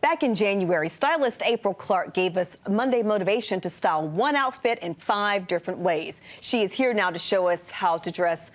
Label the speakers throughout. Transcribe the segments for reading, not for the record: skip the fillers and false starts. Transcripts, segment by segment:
Speaker 1: Back in January, stylist April Clark gave us Monday motivation to style one outfit in 5 different ways. She is here now to show us how to dress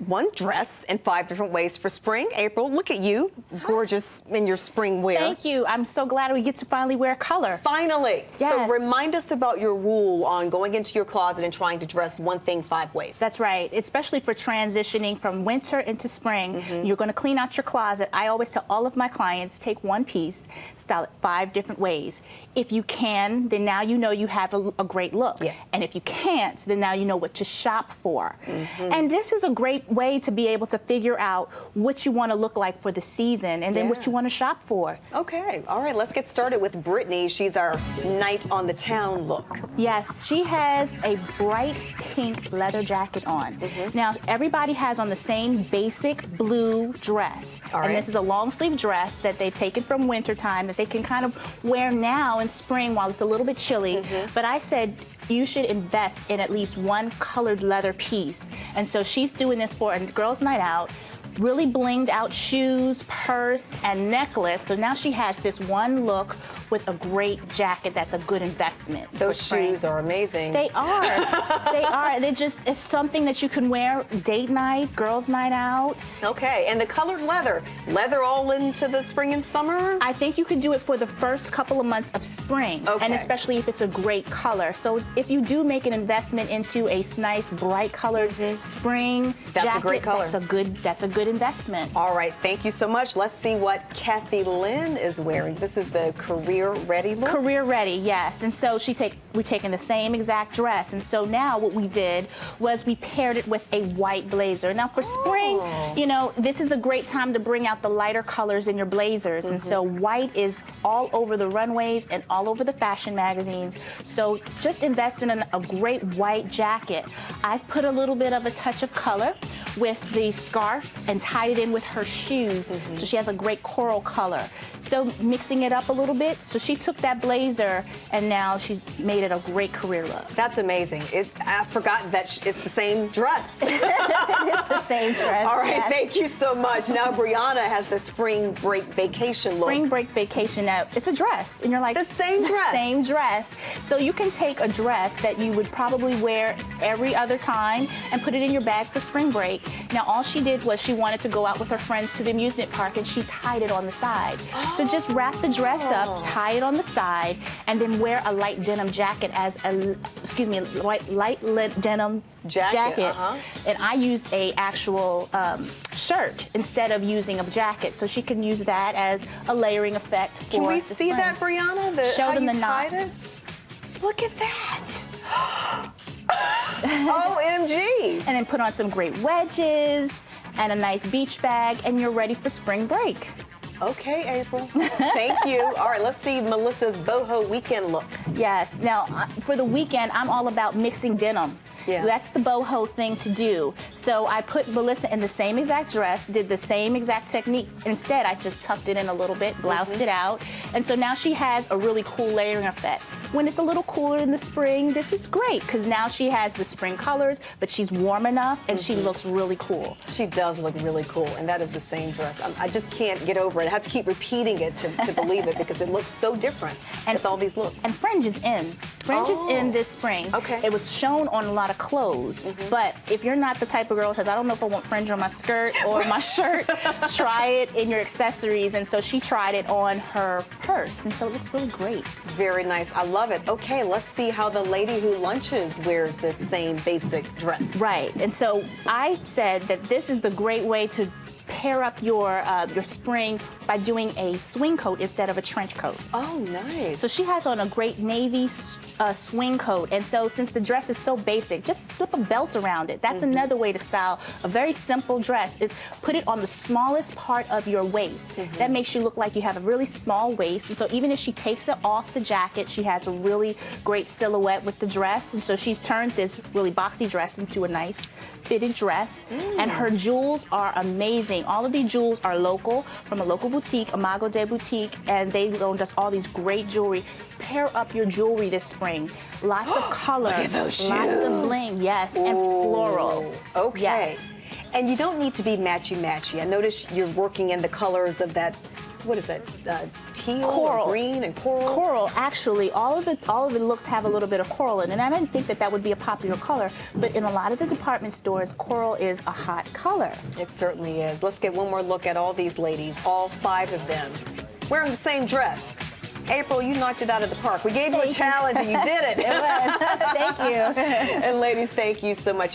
Speaker 1: one dress in 5 different ways for spring. April, look at you, gorgeous in your spring wear.
Speaker 2: Thank you. I'm so glad we get to finally wear color.
Speaker 1: Finally.
Speaker 2: Yes.
Speaker 1: So remind us about your rule on going into your closet and trying to dress one thing 5 ways.
Speaker 2: That's right, especially for transitioning from winter into spring. You're going to clean out your closet. I always tell all of my clients, take one piece, style it 5 different ways. If you can, then now you know you have a great look.
Speaker 1: Yeah.
Speaker 2: And if you can't, then now you know what to shop for. And this is a great way to be able to figure out what you want to look like for the season and then what you want to shop for.
Speaker 1: Okay, all right, let's get started with Brittany. She's our night on the town look.
Speaker 2: Yes, she has a bright pink leather jacket on. Now, everybody has on the same basic blue dress. And this is a long sleeve dress that they've taken from winter time that they can kind of wear now in spring while it's a little bit chilly. But I said you should invest in at least one colored leather piece. And so she's doing this for a girls' night out. Really blinged out shoes, purse, and necklace. So now she has this one look with a great jacket that's a good investment.
Speaker 1: Those shoes are amazing.
Speaker 2: They are. They are. It's something that you can wear date night, girls' night out.
Speaker 1: Okay, and the colored leather. Leather all into the spring and summer?
Speaker 2: I think you could do it for the first couple of months of spring.
Speaker 1: Okay.
Speaker 2: And especially if it's a great color. So if you do make an investment into a nice bright colored spring
Speaker 1: That's
Speaker 2: jacket,
Speaker 1: a great color.
Speaker 2: That's a good investment.
Speaker 1: All right, thank you so much. Let's see what Kathy Lynn is wearing. This is the career ready look?
Speaker 2: Career ready, yes. And so we're taking the same exact dress. And so now what we did was we paired it with a white blazer. Now for spring, you know, this is a great time to bring out the lighter colors in your blazers. And so white is all over the runways and all over the fashion magazines. So just invest in a great white jacket. I've put a little bit of a touch of color with the scarf and tied it in with her shoes. So she has a great coral color. So mixing it up a little bit. So she took that blazer and now she's made it a great career look.
Speaker 1: That's amazing. I forgot that it's the same dress.
Speaker 2: It's the same dress.
Speaker 1: All right, thank you so much. Now Brianna has the spring break vacation look.
Speaker 2: Spring break vacation. Now it's a dress, and you're like
Speaker 1: the same dress.
Speaker 2: Same dress. So you can take a dress that you would probably wear every other time and put it in your bag for spring break. Now all she did was she wanted to go out with her friends to the amusement park, and she tied it on the side. So just wrap the dress up, tie it on the side, and then wear a light denim jacket as light denim jacket. And I used a actual shirt instead of using a jacket, so she can use that as a layering effect for
Speaker 1: Can we
Speaker 2: the
Speaker 1: see
Speaker 2: spring.
Speaker 1: that, Brianna?
Speaker 2: Show them
Speaker 1: how you
Speaker 2: the
Speaker 1: tied
Speaker 2: knot.
Speaker 1: it? Look at that. OMG.
Speaker 2: And then put on some great wedges and a nice beach bag, and you're ready for spring break.
Speaker 1: Okay, April. Thank you. All right, let's see Melissa's Boho Weekend look.
Speaker 2: Yes. Now, for the weekend, I'm all about mixing denim.
Speaker 1: Yeah.
Speaker 2: That's the boho thing to do. So I put Melissa in the same exact dress, did the same exact technique. Instead, I just tucked it in a little bit, bloused it out. And so now she has a really cool layering effect. When it's a little cooler in the spring, this is great because now she has the spring colors, but she's warm enough and she looks really cool.
Speaker 1: She does look really cool, and that is the same dress. I just can't get over it. I have to keep repeating it to believe it because it looks so different with all these looks.
Speaker 2: And fringe is in. Fringe is in this spring.
Speaker 1: Okay.
Speaker 2: It was shown on a lot of clothes, but if you're not the type of girl who says, I don't know if I want fringe on my skirt or my shirt, try it in your accessories. And so she tried it on her purse, and so it looks really great.
Speaker 1: Very nice. I love it. Okay, let's see how the lady who lunches wears this same basic dress.
Speaker 2: Right, and so I said that this is the great way to pair up your spring by doing a swing coat instead of a trench coat.
Speaker 1: Oh, nice.
Speaker 2: So she has on a great navy swing coat, and so since the dress is so basic, just slip a belt around it. That's another way to style a very simple dress, is put it on the smallest part of your waist. That makes you look like you have a really small waist, and so even if she takes it off the jacket, she has a really great silhouette with the dress, and so she's turned this really boxy dress into a nice fitted dress, and her jewels are amazing. All of these jewels are local, from a local boutique, Imago de Boutique, and they loaned us all these great jewelry. Pair up your jewelry this spring. Lots of color,
Speaker 1: Look at those shoes.
Speaker 2: lots of bling, yes, and floral.
Speaker 1: Okay.
Speaker 2: Yes.
Speaker 1: And you don't need to be matchy-matchy. I notice you're working in the colors of that, what is that, teal,
Speaker 2: Coral.
Speaker 1: or green, and coral.
Speaker 2: Coral, actually, all of the looks have a little bit of coral in it. And I didn't think that that would be a popular color, but in a lot of the department stores, coral is a hot color.
Speaker 1: It certainly is. Let's get one more look at all these ladies, all 5 of them, wearing the same dress. April, you knocked it out of the park. We gave you a challenge and you did it.
Speaker 2: It was. Thank you.
Speaker 1: And ladies, thank you so much.